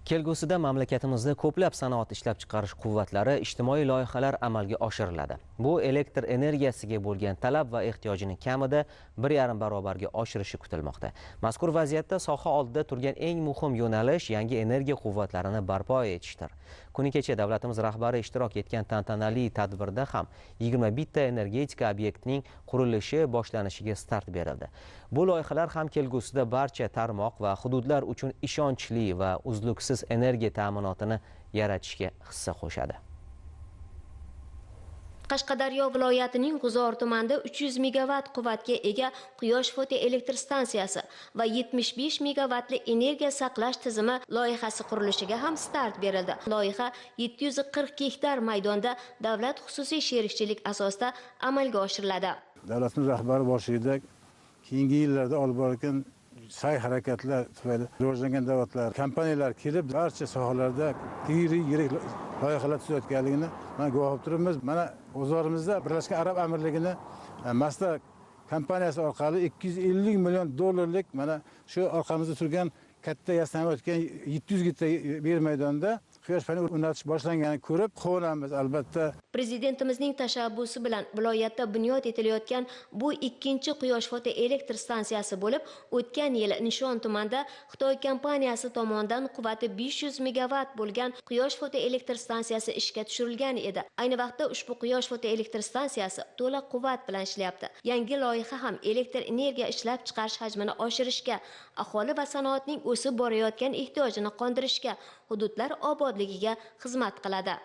Kelgusida mamlakatimizda ko'plab sanoat ishlab chiqarish quvvatlari, ijtimoiy loyihalar amalga oshiriladi. Bu elektr energiyasiga bo'lgan talab va ehtiyojini kamida 1,5 barobarga oshirishi kutilmoqda. Mazkur vaziyatda soha oldida turgan eng muhim yo'nalish yangi energiya quvvatlarini barpo etishdir. Kuni kecha davlatimiz rahbari ishtirok etgan tantanali tadbirda ham 21 ta energetika obyektining qurilishi boshlanishiga start berildi. Bu loyihalar ham kelgusida barcha tarmoq va hududlar uchun ishonchli va uzluksiz energiya ta'minotini yaratishga hissa qo'shadi. Qashqadaryo viloyatining G'uzor tumanida 300 megawatt quvvatga ega quyosh fotoelektr stansiyasi va 75 megawattli energiya saqlash tizimi loyihasi qurilishiga ham start berildi. Loyiha 740 gektar maydonda davlat xususiy sherikchilik asosida amalga oshiriladi. Davlatimiz rahbari boshida keyingi yillarda olib borayotgan sa'y-harakatlar tufayli rivojlangan davlatlar, kompaniyalar kelib barcha sohalarda yirik loyihalar tuzayotganligini mana guvoh bo'lib turibmiz. Mana o'zlarimizda Birlashgan Arab Amirligini Masdar kompaniyasi orqali 250 million dollarlik mana shu orqamizda turgan katta yasanayotgan 700 gektar yer maydonida quyosh panel o'rnatish boshlanganini ko'rib quvonamiz albatta. Prezidentimizning tashabbusi bilan viloyatda bunyod etilayotgan bu ikkinchi quyosh fotoelektr stansiyasi bo'lib, o'tgan yil Nishon tumanida Xitoy kompaniyasi tomonidan quvvati 500 megawatt bo'lgan quyosh fotoelektr stansiyasi ishga tushirilgan edi. Ayni vaqtda ushbu quyosh fotoelektr stansiyasi to'la quvvat bilan ishlayapti. Yangi loyiha ham elektr energiya ishlab chiqarish hajmini oshirishga, aholi va sanoatning o'sib borayotgan ehtiyojini qondirishga, hududlar obodligiga xizmat qiladi.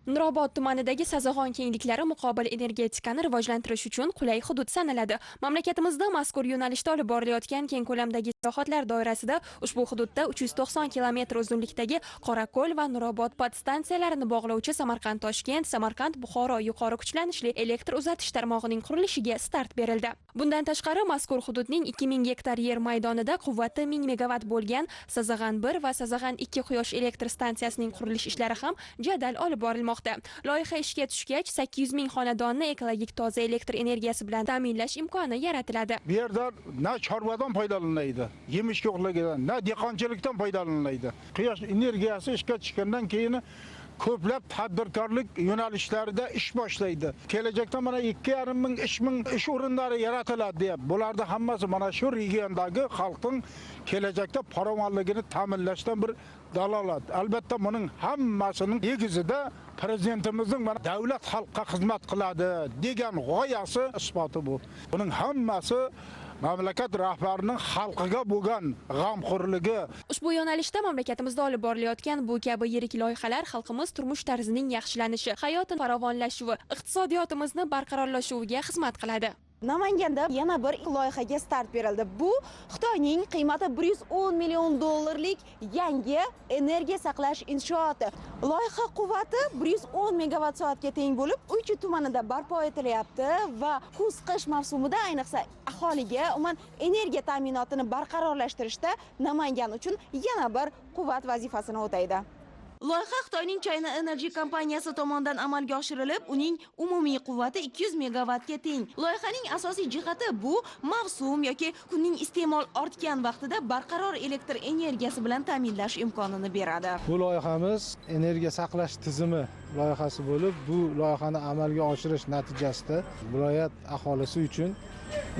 Nurobod tumanidagi Sazag'on kengliklari muqobil energetikani rivojlantirish uchun qulay hudud sanaladi. Mamlakatimizda mazkur yo'nalishda olib borilayotgan keng ko'lamdagi islohotlar doirasida ushbu hududda 390 kilometr uzunlikdagi Qorako'l va Nurobod podstansiyalarini bog'lovchi Samarqand-Toshkent, Samarqand-Buxoro yuqori kuchlanishli elektr uzatish tarmog'ining qurilishiga start berildi. Bundan tashqari mazkur hududning 2000 gektar yer maydonida quvvati 1000 megawatt bo'lgan Sazag'an 1 va Sazag'an 2 quyosh elektr stansiyasining qurilish ishlari ham jadal olib borilmoqda. Loyiha ishga tushgach 800 ming xonadonni ekologik toza elektr energiyasi bilan ta'minlash imkoni yaratiladi. Bu yerda na chorvadan foydalaniladi, yemish yo'qligidan, na dehqonchilikdan foydalaniladi. Quyosh energiyasi ishga tushgandan keyin ko'plab tadbirkorlik yo'nalishlarida ish boshlaydi. Kelajakda mana 2,5 ming ish o'rinlari yaratiladi deb. Bularda hammasi mana shu regiondagi xalqning kelajakda farovonligini ta'minlashdan bir dalolat. Albatta buning hammasining negizida prezidentimizning mana davlat xalqqa xizmat qiladi degan g'oyasi isboti bu. Buning hammasi mamlakat rahbarining xalqiga bo'lgan g'amxo'rligi. Ushbu yo'nalishda mamlakatimizda olib borilayotgan bu kabi yirik loyihalar xalqimiz turmush tarzining yaxshilanishi, hayoti farovonlashuvi, iqtisodiyotimizni barqarorlashuviga xizmat qiladi. Namanganda yana bir loyihaga start berildi. Bu Xitoyning qiymati 110 million dollarlik yangi energiya saqlash inshooti. Loyiha quvvati 110 megawatt soatga teng bo'lib, Uychi tumanida barpo etilyapti va kuz-qish mavsumida ayniqsa aholiga umuman energiya ta'minotini barqarorlashtirishda Namangan uchun yana bir quvvat vazifasini o'taydi. Loyiha Xitoyning China Energy kompaniyasi tomonidan amalga oshirilib, uning umumiy quvvati 200 megawattga teng. Loyihaning asosiy jihati bu mavsum yoki kunning iste'mol ortgan vaqtida barqaror elektr energiyasi bilan ta'minlash imkonini beradi. Bu loyihamiz energiya saqlash tizimi loyihasi bo'lib, bu loyihani amalga oshirish natijasida viloyat aholisi uchun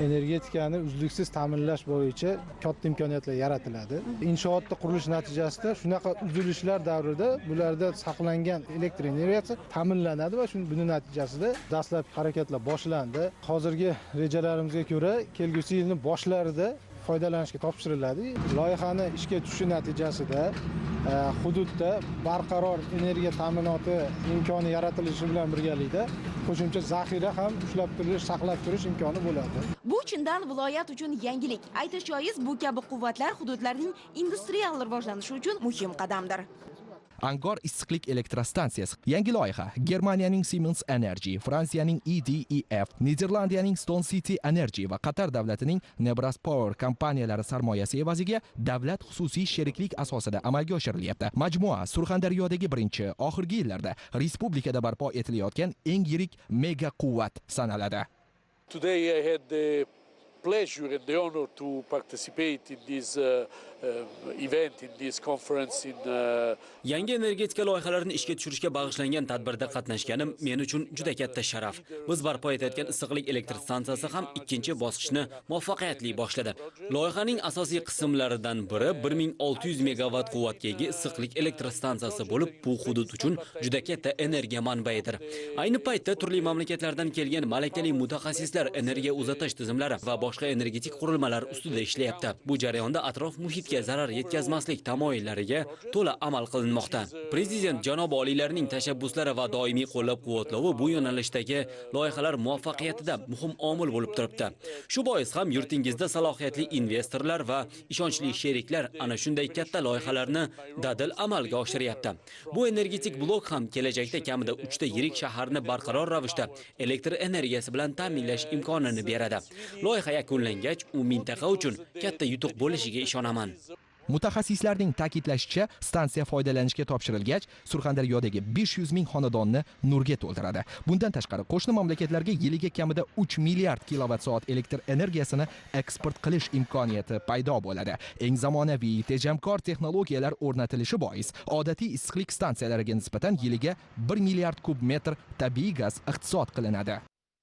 energetikani uzluksiz ta'minlash bo'yicha katta imkoniyatlar yaratiladi. Inshootda qurilish natijasida shunaqa uzilishlar davrida bularda saqlangan elektr energiyasi ta'minlanadi va buning natijasida dastlabki harakatlar boshlandi. Hozirgi rejalarimizga ko'ra kelgusi yilning boshlarida foydalanishga topshiriladi. Loyihani ishga tushishi natijasida hududda barqaror energiya ta'minoti imkoni yaratilishi bilan birgalikda qo'shimcha zaxira ham ushlab turish, saqlab turish imkoni bo'ladi. Bu chindan viloyat uchun yangilik. Aytish joiz, bu kabi quvvatlar hududlarning industrial rivojlanishi uchun muhim qadamdir. Angor issiqlik elektrostansiyasi. Yangi loyiha Germaniyaning Siemens Energy, Fransiyaning EDF, Niderlandiyaning Stone City Energy va Qatar davlatining Nebras Power kompaniyalari sarmoyasi evaziga davlat xususiy sheriklik asosida amalga oshirilyapti. Majmua Surxondaryodagi birinchi, oxirgi yillarda respublikada barpo etilayotgan eng yirik mega quvvat sanaladi. Today I had the pleasure and the honor to participate in this event, in this conference in Yangi energetika loyihalarini ishga tushirishga bag'ishlangan tadbirda qatnashganim men uchun juda katta sharaf. Biz barpo etayotgan issiqlik elektr stansiyasi ham ikkinchi bosqichni muvaffaqiyatli boshladi. Loyihaning asosiy qismlaridan biri 1600 megawatt quvvatga ega issiqlik elektr stansiyasi bo'lib, bu hudud uchun juda katta energiya manbaidir. Ayni paytda turli mamlakatlardan kelgan malakali mutaxassislar energiya uzatish tizimlari va boshqa energetik qurilmalar ustida ishlayapti. Bu jarayonda atrof muhitga zarar yetkazmaslik tamoyillariga to'la amal qilinmoqda. Prezident janob oliylarining tashabbuslari va doimiy qo'llab-quvvatlovi bu yo'nalishdagi loyihalar muvaffaqiyatida muhim omil bo'lib turibdi. Shu bois ham yurtingizda salohiyatli investorlar va ishonchli sheriklar ana shunday katta loyihalarni dadil amalga oshiryapti. Bu energetik blok ham kelajakda kamida 3 ta yirik shaharni barqaror ravishda elektr energiyasi bilan ta'minlash imkonini beradi. Loyiha yakunlangach, u mintaqa uchun katta yutuq bo'lishiga ishonaman. Mutaxassislarning ta'kidlashicha, stansiya foydalanishga topshirilgach, Surxondaryodagi 500 ming xonadonni nurga to'ldiradi. Bundan tashqari, qo'shni mamlakatlarga yiliga kamida 3 milliard kilovatt-soat elektr energiyasini eksport qilish imkoniyati paydo bo'ladi. Eng zamonaviy, tejamkor texnologiyalar o'rnatilishi bois, odatiy issiqlik stansiyalariga nisbatan yiliga 1 milliard kub metr tabiiy gaz iqtisod qilinadi.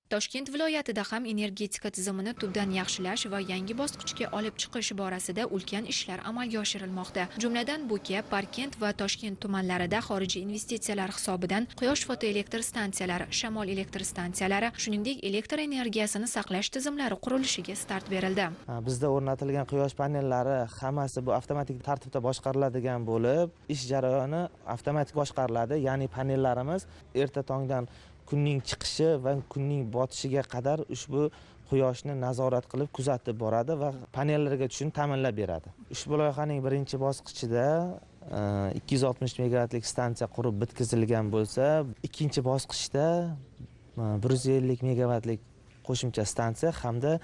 Toshkent viloyatida ham energetika tizimini tubdan yaxshilash va yangi bosqichga olib chiqish borasida ulkan ishlar amalga oshirilmoqda. Jumladan Bo'ka, Parkent va Toshkent tumanlarida xorijiy investitsiyalar hisobidan quyosh fotoelektr stansiyalari, shamol elektr stansiyalari, shuningdek elektr energiyasini saqlash tizimlari qurilishiga start berildi. Bizda o'rnatilgan quyosh panellari hammasi bu avtomatik tartibda boshqariladigan bo'lib, ish jarayoni avtomatik boshqariladi. Ya'ni panellarimiz erta tongdan kunning chiqishi va kunning botishiga qadar ushbu quyoshni nazorat qilib kuzatib boradi va panellarga tushishini ta'minlab beradi. Ushbu loyihaning birinchi bosqichida 260 megawattlik stansiya qurib bitkazilgan bo'lsa, ikkinchi bosqichda 150 megawattlik qo'shimcha stansiya hamda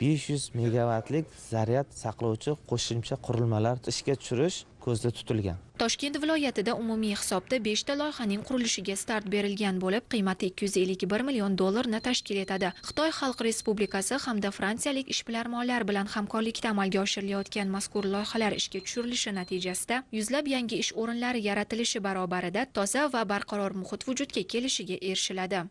500 megawattlik zaryad saqlovchi qo'shimcha qurilmalar ishga tushirish ko'zda tutilgan. Toshkent viloyatida umumiy hisobda 5 ta loyihaning qurilishiga start berilgan bo'lib, qiymati 251 million dollarni tashkil etadi. Xitoy Xalq Respublikasi hamda fransiyalik ishbilarmonlar bilan hamkorlikda amalga oshirilayotgan mazkur loyihalar ishga tushirilishi natijasida yuzlab yangi ish o'rinlari yaratilishi barobarida toza va barqaror muhit vujudga kelishiga erishiladi.